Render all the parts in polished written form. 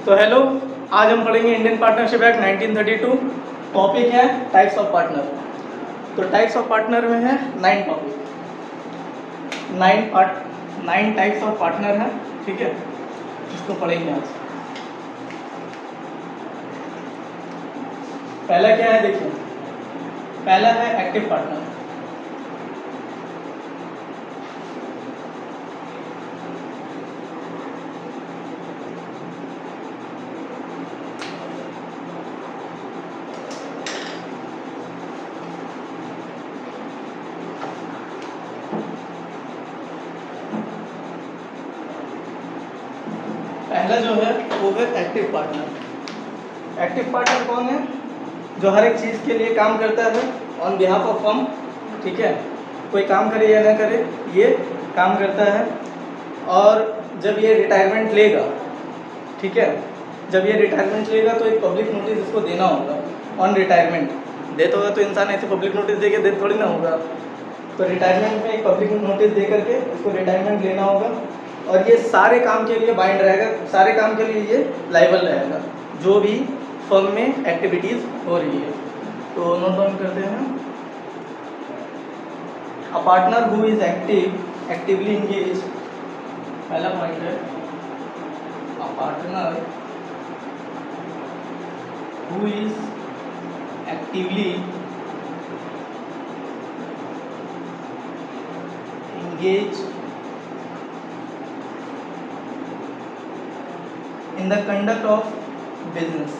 तो हेलो, आज हम पढ़ेंगे इंडियन पार्टनरशिप एक्ट 1932। टॉपिक है टाइप्स ऑफ पार्टनर। तो टाइप्स ऑफ पार्टनर में है 9 टॉपिक, 9 टाइप्स ऑफ पार्टनर है। ठीक है, इसको पढ़ेंगे आज। पहला क्या है देखिए, पहला है एक्टिव पार्टनर। पहला जो है वो है एक्टिव पार्टनर। एक्टिव पार्टनर कौन है? जो हर एक चीज़ के लिए काम करता है ऑन बिहाफ ऑफ फर्म। ठीक है, कोई काम करे या ना करे, ये काम करता है। और जब ये रिटायरमेंट लेगा, ठीक है, जब ये रिटायरमेंट लेगा तो एक पब्लिक नोटिस इसको देना होगा ऑन रिटायरमेंट। डेथ होगा तो इंसान ऐसे पब्लिक नोटिस दे के डेथ थोड़ी ना होगा। तो रिटायरमेंट में एक पब्लिक नोटिस दे करके इसको रिटायरमेंट लेना होगा। और ये सारे काम के लिए बाइंड रहेगा, सारे काम के लिए ये लायबल रहेगा जो भी फर्म में एक्टिविटीज़ हो रही है। तो नोट डाउन करते हैं। A partner who is actively engage, पहला पॉइंट है a partner who is actively engage in the conduct of business,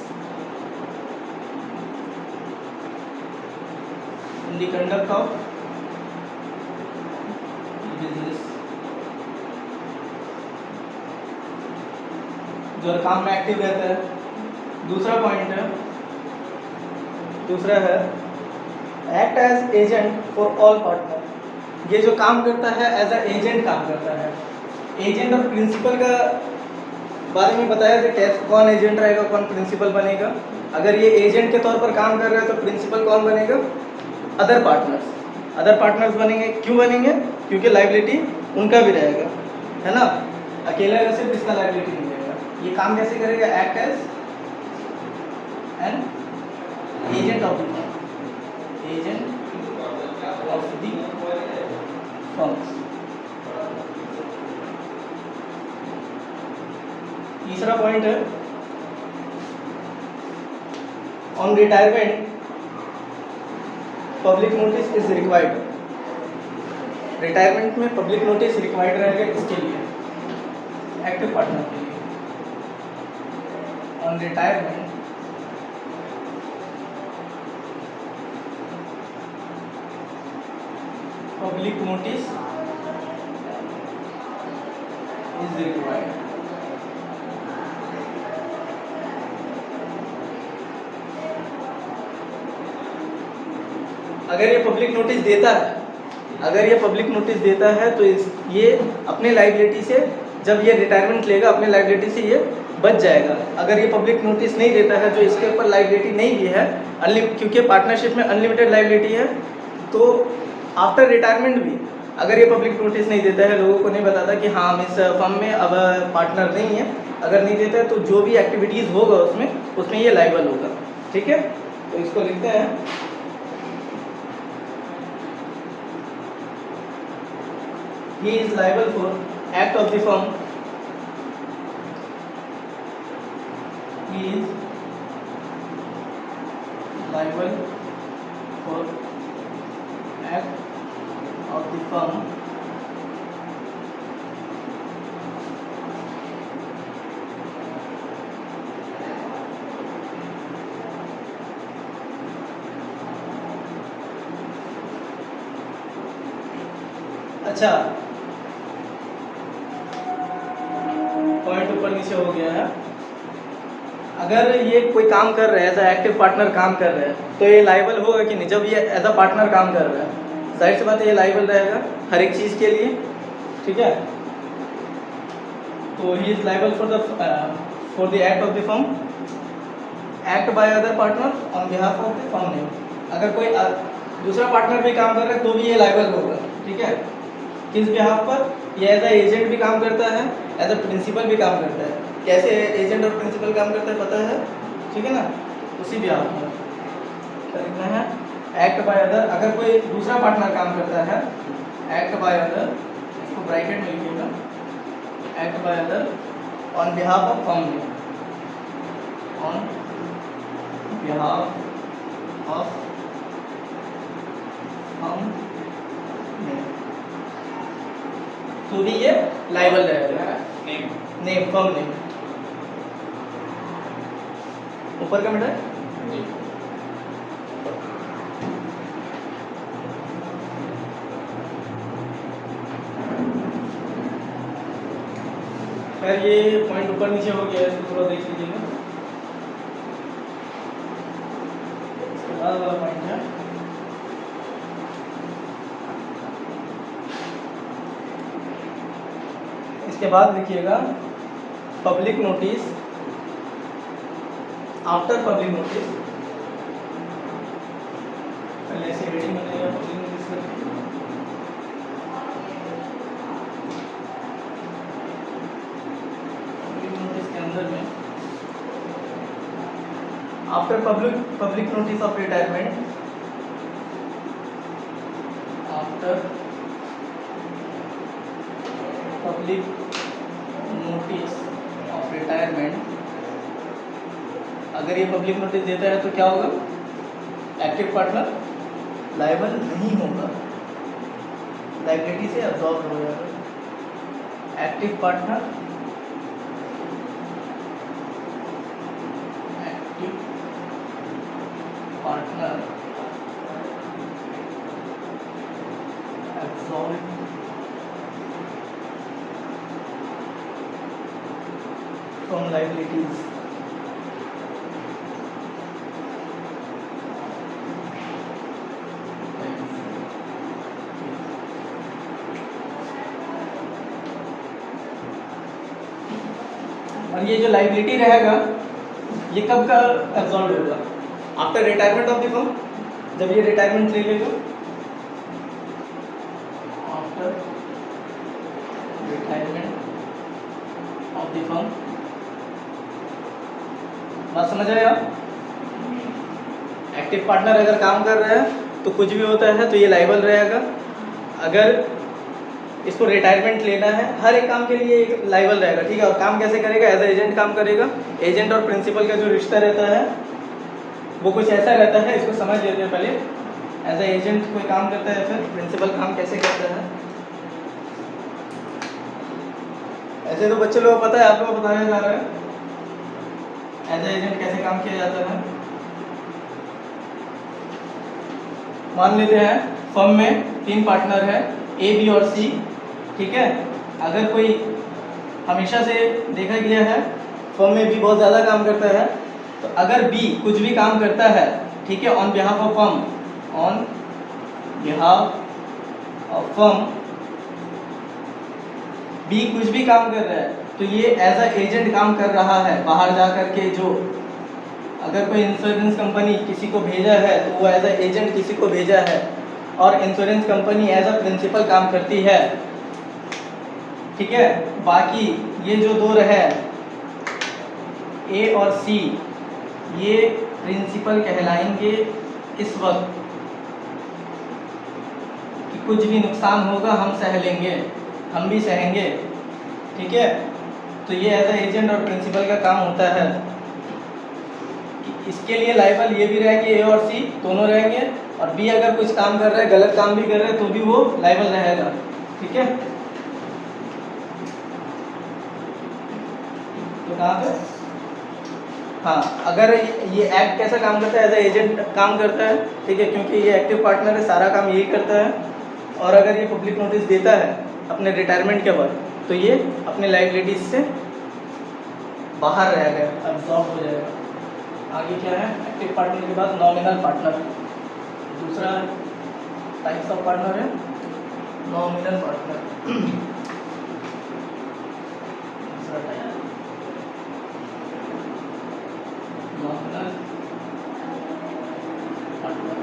in the conduct of business, जो काम में एक्टिव रहता है। दूसरा पॉइंट है, दूसरा है act as agent for all partner. ये जो काम करता है एज अ एजेंट काम करता है। एजेंट और प्रिंसिपल का बारे में बताया कि कैसे कौन एजेंट रहेगा, कौन प्रिंसिपल बनेगा। अगर ये एजेंट के तौर पर काम कर रहा है तो प्रिंसिपल कौन बनेगा? अदर पार्टनर्स बनेंगे। क्यों बनेंगे? क्योंकि लाइबिलिटी उनका भी रहेगा, है ना। अकेला का सिर्फ इसका लाइबिलिटी नहीं रहेगा। ये काम कैसे करेगा? Act as an agent of the firms. तीसरा पॉइंट है on retirement public notice is required. Retirement में पब्लिक नोटिस रिक्वायर्ड रहेगा इसके लिए, एक्टिव पार्टनर के लिए। On retirement public notice is required. अगर ये पब्लिक नोटिस देता है, तो ये अपने लाइबिलिटी से, जब ये रिटायरमेंट लेगा अपने लाइबिलिटी से ये बच जाएगा। अगर ये पब्लिक नोटिस नहीं देता है, जो इसके ऊपर लाइबिलिटी नहीं भी है, क्योंकि पार्टनरशिप में अनलिमिटेड लाइबिलिटी है, तो आफ्टर रिटायरमेंट भी अगर ये पब्लिक नोटिस नहीं देता है, लोगों को नहीं बताता कि हाँ हम इस फर्म में अब पार्टनर नहीं है, अगर नहीं देता है तो जो भी एक्टिविटीज़ होगा उसमें ये लायबल होगा। ठीक है, तो इसको लिखते हैं he is liable for act of the firm, he is liable for act of the firm अच्छा, पॉइंट ऊपर नीचे हो गया है। अगर ये कोई काम कर रहा है, एज अ एक्टिव पार्टनर काम कर रहा है, तो ये लायबल होगा कि नहीं? जब ये एज अ पार्टनर काम कर रहा है, जाहिर सी बात है ये लायबल रहेगा हर एक चीज़ के लिए। ठीक है, तो he is liable for the act of the firm, act by other partner on behalf of the firm name. अगर कोई दूसरा पार्टनर भी काम कर रहा है तो भी ये लायबल होगा। ठीक है, किस बिहाफ पर? ये एज ए एजेंट भी काम करता है, एज ए प्रिंसिपल भी काम करता है। कैसे एजेंट और प्रिंसिपल काम करता है पता है, ठीक है ना। उसी भी आप लिखना है एक्ट बाय अदर। अगर कोई दूसरा पार्टनर काम करता है, एक्ट बाय अदर, इसको ब्रैकेट में लिखिएगा, act by other on behalf of firm name, on behalf of firm name, तो भी ये लायबल रहेगा। नेम फर्म नेम ऊपर का मिटा खैर ये पॉइंट ऊपर नीचे हो गया है, तो थोड़ा देख लीजिएगा। इसके बाद वाला पॉइंट है इसके बाद देखिएगा public notice, after public notice, पहले ऐसे हेडिंग बनाएगा पब्लिक नोटिस करके, में after public notice of retirement, after public notice of retirement, अगर ये पब्लिक नोटिस देता है तो क्या होगा, एक्टिव पार्टनर लायबल नहीं होगा, लायबिलिटी से अब्सॉर्ब हो जाएगा। Active partner absorbed from liabilities, और ये जो लायबिलिटी रहेगा ये कब का एब्सॉर्ब होगा, after retirement of the firm, जब ये रिटायरमेंट ले लेगा, after retirement of the firm. बात समझ आए आप? एक्टिव पार्टनर अगर काम कर रहा है तो कुछ भी होता है तो ये लायबल रहेगा। अगर इसको रिटायरमेंट लेना है, हर एक काम के लिए एक लायबल रहेगा, ठीक है। और काम कैसे करेगा, एज ए एजेंट काम करेगा। एजेंट और प्रिंसिपल का जो रिश्ता रहता है वो कुछ ऐसा रहता है, इसको समझ लेते हैं पहले। एज ए एजेंट कोई काम करता है, फिर प्रिंसिपल काम कैसे करता है। ऐसे तो बच्चे लोग पता है, आप लोगों को बताया जा रहा है एज ए एजेंट कैसे काम किया जाता है। मान लेते हैं फर्म में 3 पार्टनर है, ए बी और सी, ठीक है। अगर कोई हमेशा से देखा गया है फर्म में बी बहुत ज़्यादा काम करता है, तो अगर बी कुछ भी काम करता है, ठीक है, on behalf of firm, on behalf of firm, बी कुछ भी काम कर रहा है तो ये एज अ एजेंट काम कर रहा है बाहर जा कर के। जो अगर कोई इंश्योरेंस कंपनी किसी को भेजा है तो वो एज अ एजेंट किसी को भेजा है, और insurance company as a principal काम करती है, ठीक है। बाकी ये जो 2 रहे ए और सी, ये प्रिंसिपल कहलाएंगे इस वक्त कि कुछ भी नुकसान होगा हम सह लेंगे, हम भी सहेंगे, ठीक है। तो ये एज ए एजेंट और प्रिंसिपल का काम होता है कि इसके लिए लायबल ये भी रहेंगे, ए और सी दोनों रहेंगे, और बी अगर कुछ काम कर रहा है, गलत काम भी कर रहा है तो भी वो लायबल रहेगा, ठीक है। तो कहाँ पे, हाँ, अगर ये एक्ट कैसा काम करता है, एज ए एजेंट काम करता है, ठीक है, क्योंकि ये एक्टिव पार्टनर है, सारा काम यही करता है। और अगर ये पब्लिक नोटिस देता है अपने रिटायरमेंट के बाद, तो ये अपने लायबिलिटीज से बाहर रहेगा, अब्सॉर्ब हो जाएगा। आगे क्या है, एक्टिव पार्टनर के बाद नॉमिनल पार्टनर, दूसरा टाइप्स ऑफ पार्टनर है नॉमिनल पार्टनर। दूसरा type nominal partner.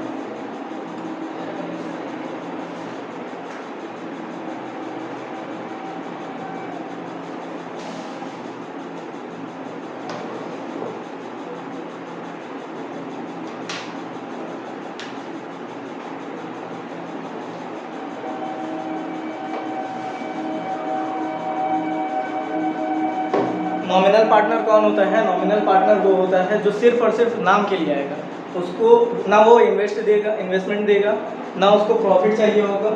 Nominal partner कौन होता है? नॉमिनल पार्टनर वो होता है जो सिर्फ और सिर्फ नाम के लिए आएगा। उसको ना वो इन्वेस्टमेंट देगा, ना उसको प्रॉफिट चाहिए होगा,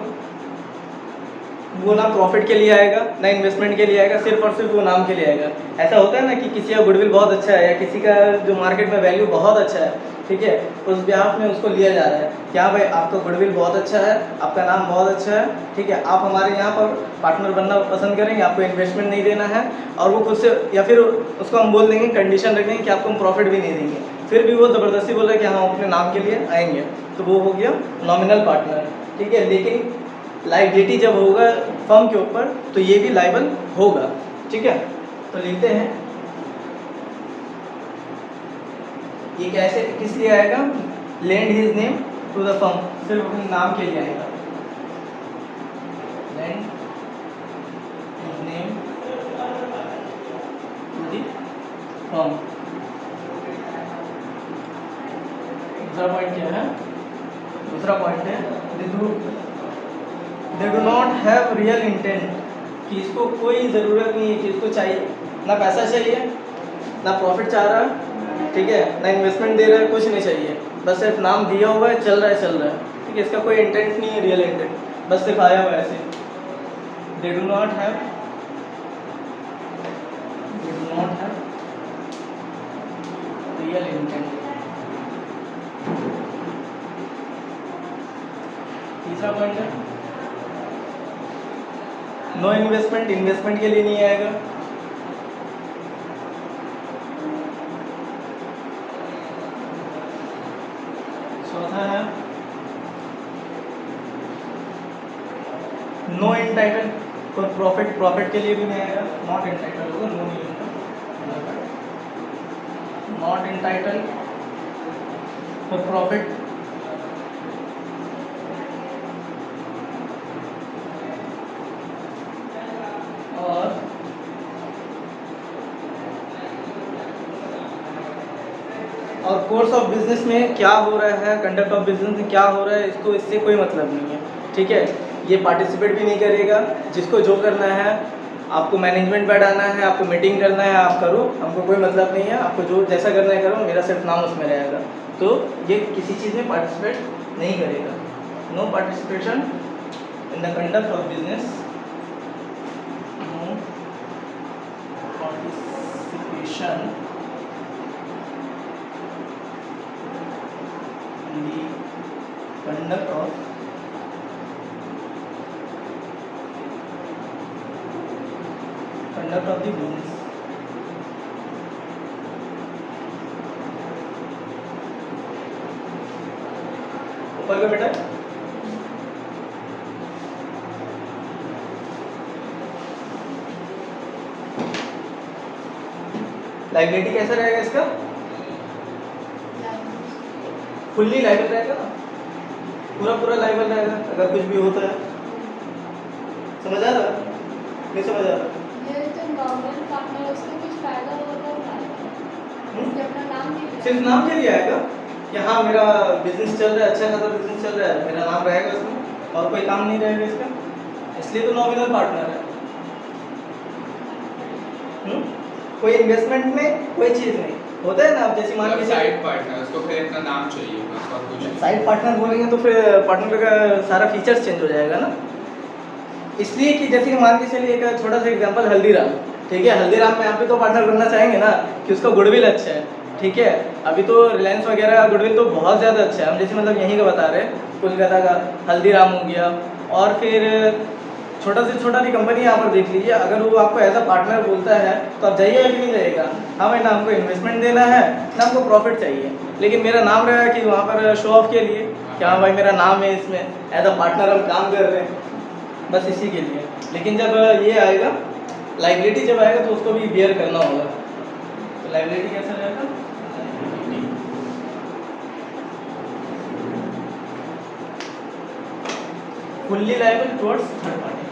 वो ना प्रॉफिट के लिए आएगा ना इन्वेस्टमेंट के लिए आएगा, सिर्फ और सिर्फ वो नाम के लिए आएगा। ऐसा होता है ना कि किसी का गुडविल बहुत अच्छा है या किसी का जो मार्केट में वैल्यू बहुत अच्छा है, ठीक है, उस बिहाफ में उसको लिया जा रहा है कि हाँ भाई आपका गुडविल बहुत अच्छा है, आपका नाम बहुत अच्छा है, ठीक है, आप हमारे यहाँ पर पार्टनर बनना पसंद करेंगे, आपको इन्वेस्टमेंट नहीं देना है, और वो खुद से या फिर उसको हम बोल देंगे, कंडीशन रखेंगे कि आपको हम प्रॉफिट भी नहीं देंगे, फिर भी वो ज़बरदस्ती बोल रहा है कि हाँ अपने नाम के लिए आएंगे, तो वो हो गया नॉमिनल पार्टनर, ठीक है। लेकिन लायबिलिटी जब होगा फर्म के ऊपर तो ये भी लायबल होगा, ठीक है। तो लिखते हैं ये कैसे किस लिए आएगा? Lend his name to the firm, सिर्फ अपने नाम के लिए आएगा। Lend his name to the firm. दूसरा पॉइंट क्या है? दूसरा पॉइंट है they do not have real intent, कि इसको कोई ज़रूरत नहीं है कि इसको चाहिए, ना पैसा चाहिए ना प्रॉफिट चाह रहा है, ठीक है, ना इन्वेस्टमेंट दे रहा है, कुछ नहीं चाहिए, बस सिर्फ नाम दिया हुआ है, चल रहा है, ठीक है, इसका कोई इंटेंट नहीं है, रियल इंटेंट, बस सिर्फ आया हुआ है ऐसे। They do not have real intent. तीसरा पॉइंट है नो इन्वेस्टमेंट, इन्वेस्टमेंट के लिए नहीं आएगा। चौथा है no entitle for profit, profit के लिए भी नहीं आएगा, नॉट इंटाइटल होगा, नो नहीं होगा, नॉट इंटाइटल फॉर प्रॉफिट। और कोर्स ऑफ बिजनेस में क्या हो रहा है, कंडक्ट ऑफ बिजनेस में क्या हो रहा है, इसको इससे कोई मतलब नहीं है, ठीक है। ये पार्टिसिपेट भी नहीं करेगा, जिसको जो करना है, आपको मैनेजमेंट बैठाना है, आपको मीटिंग करना है, आप करो, हमको कोई मतलब नहीं है, आपको जो जैसा करना है करो, मेरा सिर्फ नाम उसमें रहेगा। तो ये किसी चीज़ में पार्टिसिपेट नहीं करेगा। No participation in the conduct of business, no participation conduct of the business। ऊपर का बेटा लायबिलिटी कैसा रहेगा इसका? फुल्ली लायबल रहेगा ना, पूरा लायबल रहेगा अगर कुछ भी होता है। समझ आ रहा? नहीं समझ आ रहा? ये तो नॉर्मल पार्टनर है, उसका कुछ फायदा होगा कि अपना नाम नहीं, सिर्फ नाम के लिए आएगा कि हाँ मेरा बिजनेस चल रहा है, अच्छा खासा बिजनेस चल रहा है, मेरा नाम रहेगा उसमें और कोई काम नहीं रहेगा इसका, इसलिए तो नॉमिनल पार्टनर है। कोई इन्वेस्टमेंट में कोई चीज़ नहीं होता है ना, आप जैसे मान के साइड पार्टनर, उसको फिर इतना नाम चाहिए बस और कुछ नहीं। साइड पार्टनर बोलेंगे तो फिर पार्टनर का सारा फीचर्स चेंज हो जाएगा ना, इसलिए कि जैसे कि मान के चलिए एक छोटा सा एग्जांपल हल्दीराम, ठीक है, हल्दीराम में आप भी तो पार्टनर बनना चाहेंगे ना कि उसका गुडविल अच्छा है, ठीक है। अभी तो रिलायंस वगैरह का गुडविल तो बहुत ज़्यादा अच्छा है, हम जैसे मतलब यहीं का बता रहे हैं, कोलकाता का हल्दीराम हो गया, और फिर छोटा से छोटा भी कंपनी यहाँ पर देख लीजिए, अगर वो आपको एज अ पार्टनर बोलता है तो आप जाइएगा कि नहीं जाइएगा? हाँ भाई, ना हमको इन्वेस्टमेंट देना है ना हमको प्रॉफिट चाहिए, लेकिन मेरा नाम रहेगा कि वहाँ पर शो ऑफ के लिए कि हाँ भाई मेरा नाम है इसमें, एज अ पार्टनर हम काम कर रहे हैं, बस इसी के लिए। लेकिन जब ये आएगा लायबिलिटी जब आएगा तो उसको भी बियर करना होगा। तो लायबिलिटी कैसा रहेगा? Fully liable towards third party,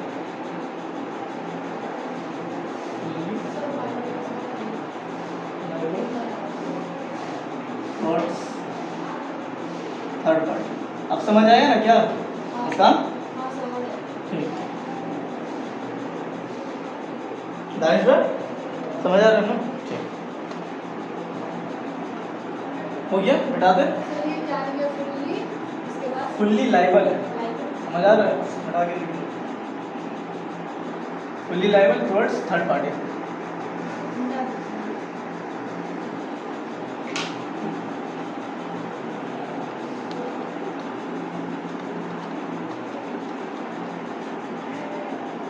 towards third party. अब समझ आया ना क्या इसका? ठीक, दानिश भाई समझ आ रहा है ना? ठीक, हो गया, हटा दे। सर ये जान गया फुल्ली, इसके बाद फुल्ली लाइबल है, लाइक समझ आ रहा है? हटा के लिख दो। Fully liable towards third party.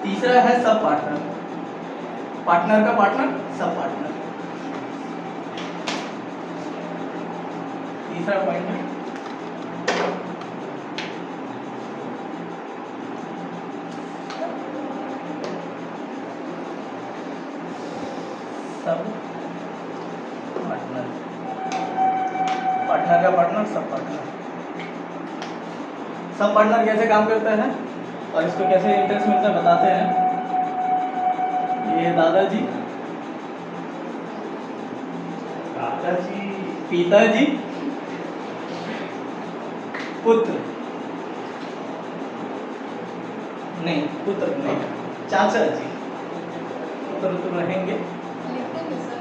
तीसरा है सब पार्टनर, पार्टनर का पार्टनर सब पार्टनर। तीसरा पॉइंट है सब पार्टनर, पार्टनर का partner sub partner. Sub partner कैसे काम करता है और इसको कैसे इंटरेस्ट मिलता है बताते हैं। ये दादाजी, दादाजी, पिताजी, पुत्र नहीं, पुत्र नहीं, चाचा जी, पुत्र तो रहेंगे लिखते हैं सर।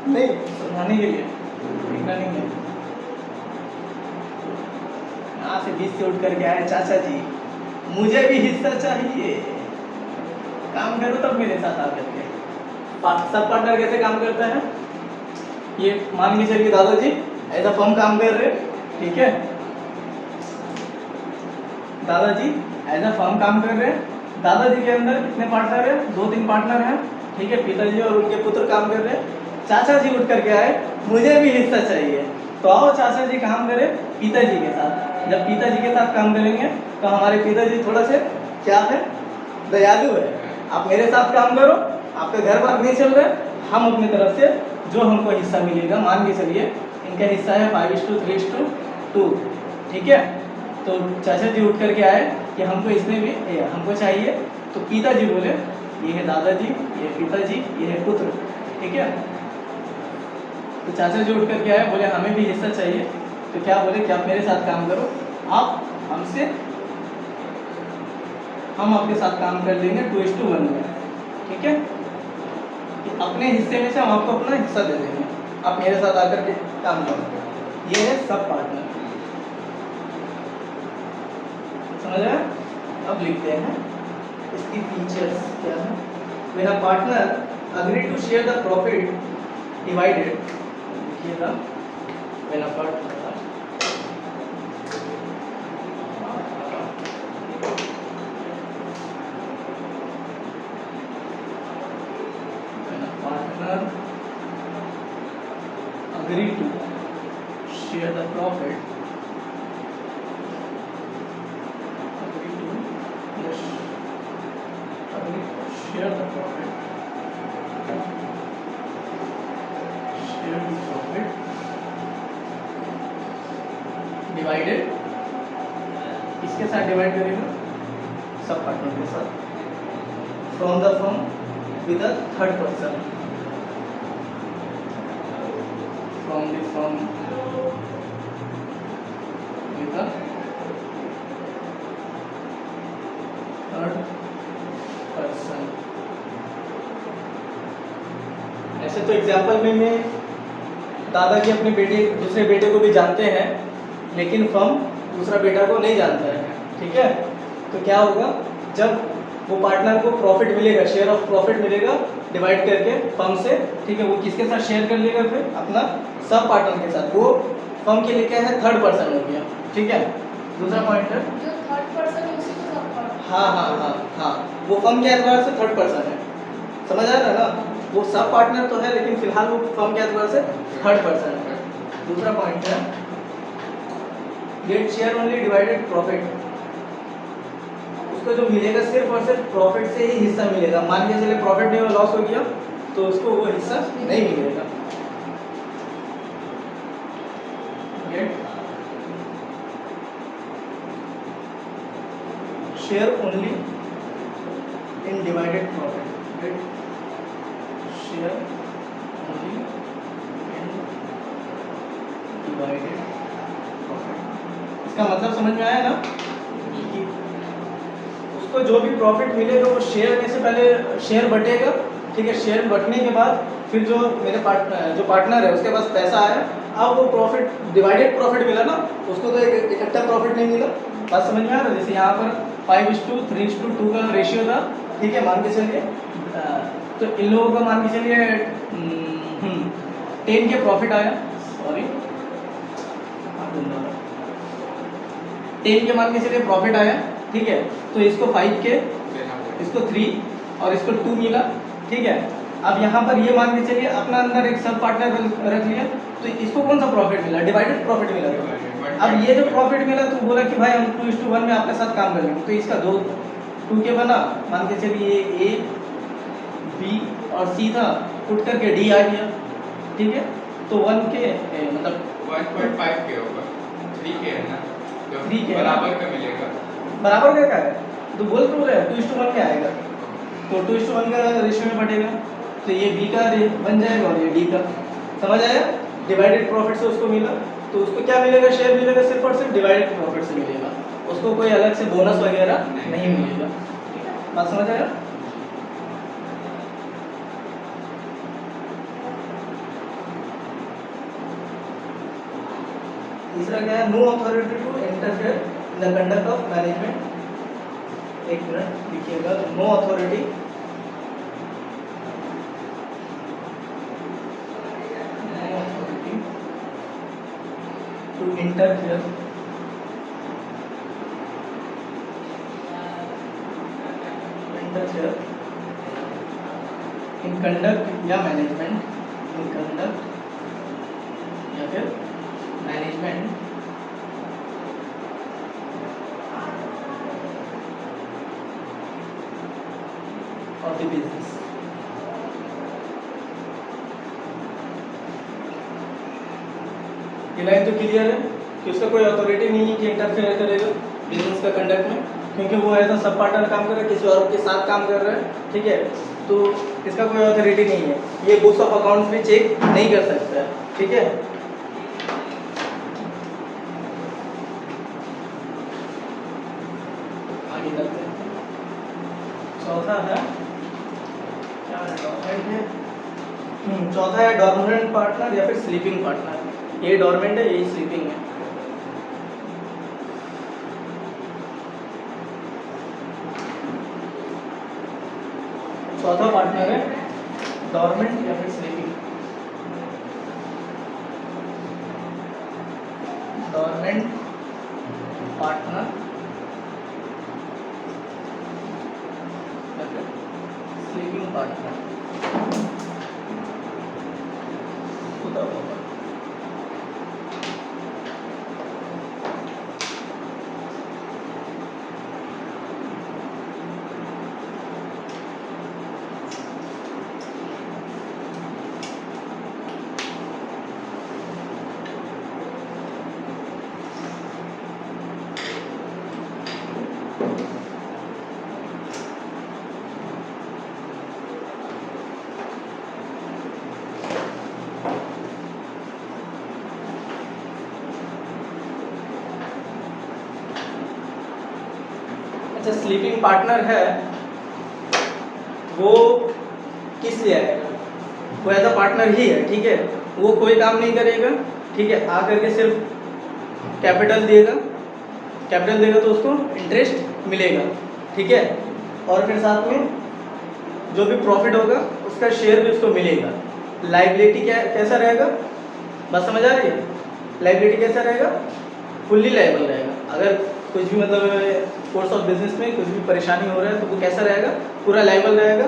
नहीं, समझाने के लिए, लिखना नहीं है। यहाँ से 20 से उठ करके आए, चाचा जी मुझे भी हिस्सा चाहिए, काम करो तब मेरे साथ आकर के। सब पार्टनर कैसे काम करता है, ये मान के चलिए दादाजी ऐसा फर्म काम कर रहे, ठीक है, दादाजी एज अ फर्म काम कर रहे हैं। दादाजी के अंदर कितने पार्टनर है, 2-3 पार्टनर हैं, ठीक है, पिताजी और उनके पुत्र काम कर रहे हैं। चाचा जी उठ करके आए, मुझे भी हिस्सा चाहिए, तो आओ चाचा जी काम करें पिताजी के साथ। जब पिताजी के साथ काम करेंगे तो हमारे पिताजी थोड़ा से क्या है, दयालु है, आप मेरे साथ काम करो, आपका घर बार नहीं चल रहा है, हम अपनी तरफ से जो हमको हिस्सा मिलेगा, मान के चलिए इनका हिस्सा है 5:3:2, ठीक है। तो चाचा जी उठ करके आए कि हमको इसमें भी हमको चाहिए, तो पिताजी बोले ये है दादाजी, ये पिताजी, ये है पुत्र, ठीक है। तो चाचा जी उठ करके आए, बोले हमें भी हिस्सा चाहिए, तो क्या बोले कि आप मेरे साथ काम करो, आप हमसे, हम आपके साथ काम कर लेंगे 2:1 में, ठीक है, कि अपने हिस्से में से हम आपको अपना हिस्सा दे देंगे, आप मेरे साथ आकर के काम करो। ये है सब पार्टनर, समझ आया? अब लिखते हैं इसकी फीचर्स क्या है। When a partner agree to share the profit divided, लिखिएगा, when a partner agree to share the profit, share the profit, share the profit divided, किसके साथ डिवाइड करेगा, सब पार्टनर के साथ, from the firm with a third person, from the firm with a third person। ऐसे तो example में मैं दादाजी अपने बेटे दूसरे बेटे को भी जानते हैं, लेकिन फर्म दूसरा बेटा को नहीं जानता है, ठीक है। तो क्या होगा, जब वो पार्टनर को प्रॉफिट मिलेगा, शेयर ऑफ प्रॉफिट मिलेगा डिवाइड करके फर्म से, ठीक है, वो किसके साथ शेयर कर लेगा, फिर अपना सब पार्टनर के साथ। वो फर्म के लिए क्या है, थर्ड पर्सन हो गया, ठीक है। दूसरा पॉइंट है जो थर्ड पर्सन है उसी को सब पार्टनर। हाँ, वो फर्म के एतबार से थर्ड पर्सन है, समझ आ रहा है ना? वो सब पार्टनर तो है, लेकिन फिलहाल वो फर्म के एतबार से थर्ड पर्सन है। दूसरा पॉइंट है get share only divided profit, उसको जो मिलेगा सिर्फ और सिर्फ प्रॉफिट से ही हिस्सा मिलेगा। मान के चले प्रॉफिट नहीं हुआ, लॉस हो गया, तो उसको वो हिस्सा नहीं मिलेगा। Get share only in divided profit, get share only in divided profit. इसका मतलब समझ में आया ना, कि उसको जो भी प्रॉफिट मिलेगा वो शेयर में से पहले शेयर बटेगा, ठीक है, शेयर बंटने के बाद फिर जो मेरे पार्टनर है उसके पास पैसा आया, अब वो प्रॉफिट डिवाइडेड प्रॉफिट मिला ना, उसको तो एक इकट्ठा प्रॉफिट नहीं मिला। बात समझ में आ रहा है? जैसे यहाँ पर 5:3:2 का रेशियो था, ठीक है, मान के चलिए। तो इन लोगों का मान के चलिए 10 के प्रॉफिट आया, सॉरी 10 के मान के चलिए प्रॉफिट आया, ठीक है। तो इसको 5 के, इसको 3 और इसको 2 मिला, ठीक है। अब यहाँ पर ये मान के चलिए अपना अंदर एक सब पार्टनर रख लिया, तो इसको कौन सा प्रॉफिट मिला? डिवाइडेड प्रॉफिट मिला। अब ये जो प्रॉफिट मिला तो बोला कि भाई हम 2:1 में आपके साथ काम करेंगे, तो इसका 2 के बना, मान के चलिए ए बी और सी था, पुट करके डी आ गया, ठीक है। तो 1 के मतलब 1.5 के होगा, 3 के है ना, तो 3 के बराबर का मिलेगा। बराबर का है, तो बोल तो रहे 2:1 में आएगा, तो 2:1 का रेशियो में बटेगा, तो ये बी का बन जाएगा और ये डी का। समझ आया? डिवाइडेड प्रॉफिट से उसको मिला, तो उसको क्या मिलेगा? शेयर मिलेगा सिर्फ और सिर्फ डिवाइडेड प्रॉफिट से मिलेगा, उसको कोई अलग से बोनस वगैरह नहीं मिलेगा। बात समझ आया? तीसरा क्या है? No authority to interfere in the conduct of management. एक मिनट लिखिएगा, no authority to interfere in conduct या मैनेजमेंट, इन कंडक्ट या फिर मैनेजमेंट ऑफ द बिजनेस। ये लाइन तो क्लियर है कि उसका कोई अथॉरिटी नहीं है कि इंटरफेयर करेगा बिजनेस का कंडक्ट में, क्योंकि वो एज अ सब पार्टनर काम कर रहा है, किसी और के साथ काम कर रहा है, ठीक है। तो इसका कोई अथॉरिटी नहीं है, ये बुक्स ऑफ अकाउंट्स भी चेक नहीं कर सकता है, ठीक है। आगे चलते हैं। चौथा है क्या है? चौथा है डॉर्मेंट पार्टनर या फिर स्लीपिंग पार्टनर। ये डॉर्मेंट है, यही स्लीपिंग है। चौथा पार्टनर है डॉर्मेंट या फिर स्लीपिंग। डॉर्मेंट पार्टनर या फिर स्लीपिंग पार्टनर। अच्छा, स्लीपिंग पार्टनर है वो किस लिए आएगा? वो एज अ पार्टनर ही है, ठीक है। वो कोई काम नहीं करेगा, ठीक है, आकर के सिर्फ कैपिटल देगा, कैपिटल देगा तो उसको इंटरेस्ट मिलेगा, ठीक है। और फिर साथ में जो भी प्रॉफिट होगा उसका शेयर भी उसको मिलेगा। लाइबिलिटी कैसा रहेगा? बात समझ आ रही है? लाइबिलिटी कैसा रहेगा? फुल्ली लायबल रहेगा। अगर कुछ भी मतलब कोर्स ऑफ बिजनेस में कुछ भी परेशानी हो रहा है तो वो कैसा रहेगा? पूरा लायबल रहेगा।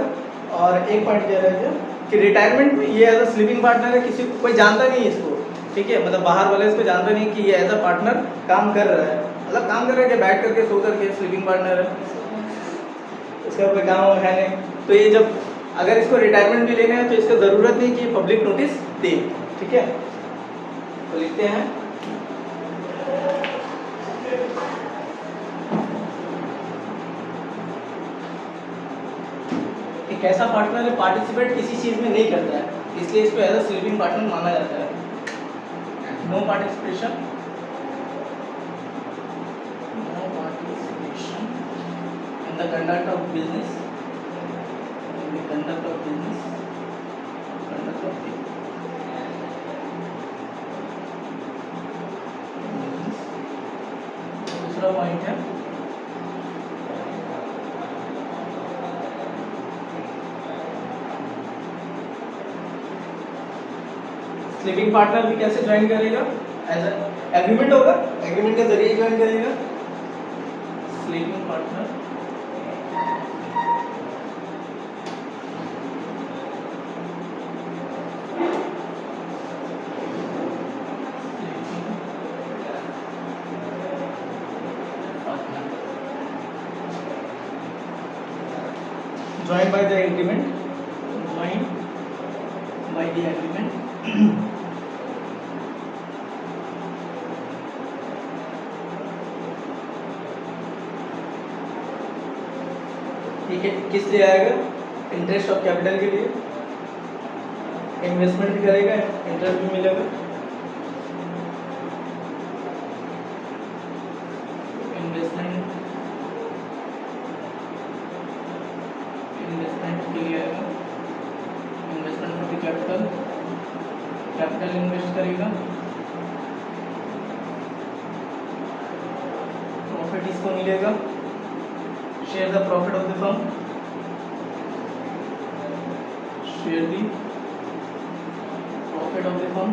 और एक पॉइंट क्या रहेगा कि रिटायरमेंट में ये एज अ स्लीपिंग पार्टनर है, किसी को कोई जानता नहीं है इसको, ठीक है, मतलब बाहर वाले इसको जानता नहीं कि ये एज अ पार्टनर काम कर रहा है, मतलब काम कर रहा है कि बैठ करके सो करके स्लीपिंग पार्टनर है, इसका कोई काम है नहीं। तो ये जब अगर इसको रिटायरमेंट भी लेना है तो इसका ज़रूरत नहीं कि पब्लिक नोटिस दे, ठीक है। तो लिखते हैं एक ऐसा पार्टनर है पार्टिसिपेट किसी चीज़ में नहीं करता है, इसलिए इसको एज अ स्लीपिंग पार्टनर माना जाता है। No participation, no participation in the conduct of business conduct of business, conduct of दूसरा पॉइंट है स्लीपिंग पार्टनर भी कैसे ज्वाइन करेगा, एज एग्रीमेंट होगा, एग्रीमेंट के जरिए ज्वाइन करेगा sleeping partner. Joined by the agreement, joined by the agreement। ठीक है, किस लिए आएगा, इंटरेस्ट ऑफ कैपिटल के लिए, इन्वेस्टमेंट भी करेगा, इंटरेस्ट भी मिलेगा, इन्वेस्टमेंट के लिए आएगा, investment for the capital, capital invest करेगा, प्रॉफिट इसको मिलेगा, share the profit of the firm, share the profit of the firm,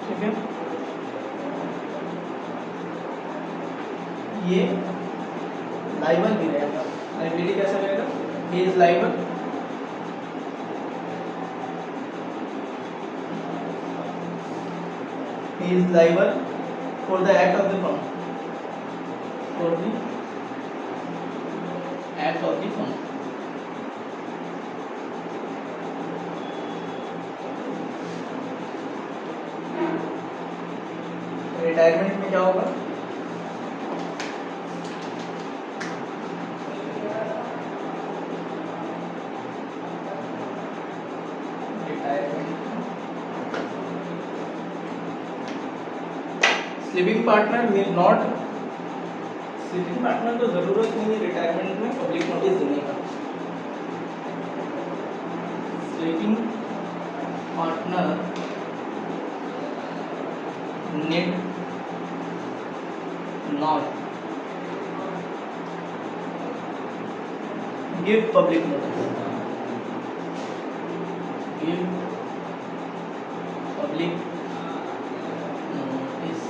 ठीक है। ये लाइबल भी रहेगा, लाइबिलिटी कैसे रहेगा, he is liable, he is liable for the act of the firm, for the act of the firm। Retirement में क्या होगा, sleeping partner will not, sleeping partner तो जरूरत नहीं है रिटायरमेंट में पब्लिक नोटिस देने का, sleeping partner need not give public notice, give public notice.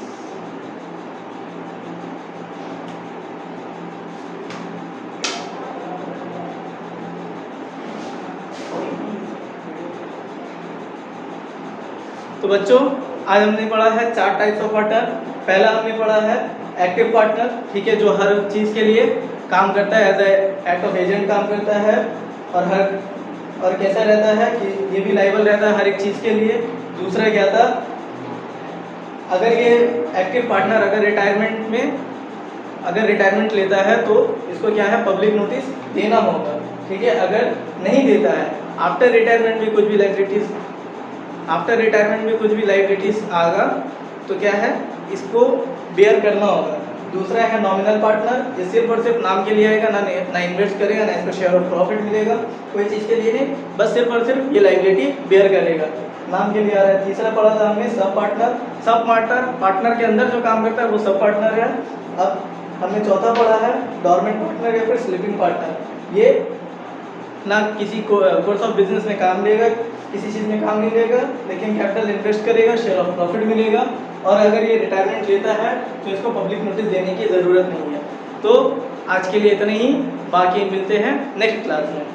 तो बच्चों आज हमने पढ़ा है 4 टाइप्स ऑफ पार्टनर। पहला हमने पढ़ा है एक्टिव पार्टनर, ठीक है, जो हर चीज़ के लिए काम करता है, as a act of agent काम करता है, और कैसा रहता है कि ये भी लायबल रहता है हर एक चीज़ के लिए। दूसरा क्या था, अगर ये एक्टिव पार्टनर अगर रिटायरमेंट लेता है तो इसको क्या है, पब्लिक नोटिस देना होगा, ठीक है। अगर नहीं देता है, आफ्टर रिटायरमेंट में कुछ भी लाइबिलिटीज आएगा तो क्या है, इसको बेयर करना होगा। दूसरा है नॉमिनल पार्टनर, ये सिर्फ और सिर्फ नाम के लिए आएगा, ना इन्वेस्ट करेगा, ना इसको शेयर ऑफ प्रॉफिट मिलेगा, कोई चीज़ के लिए नहीं, बस सिर्फ और सिर्फ ये लाइबिलिटी बेयर करेगा, नाम के लिए आ रहा है। तीसरा पढ़ा था हमने सब पार्टनर के अंदर जो काम करता है वो सब पार्टनर है। अब हमने चौथा पढ़ा है डोरमेंट पार्टनर या फिर स्लीपिंग पार्टनर। ये ना किसी कोर्स ऑफ बिजनेस में काम लेगा, किसी चीज़ में काम नहीं लेगा, लेकिन कैपिटल इन्वेस्ट करेगा, शेयर ऑफ प्रॉफिट मिलेगा, और अगर ये रिटायरमेंट लेता है तो इसको पब्लिक नोटिस देने की ज़रूरत नहीं है। तो आज के लिए इतना ही, बाकी मिलते हैं नेक्स्ट क्लास में।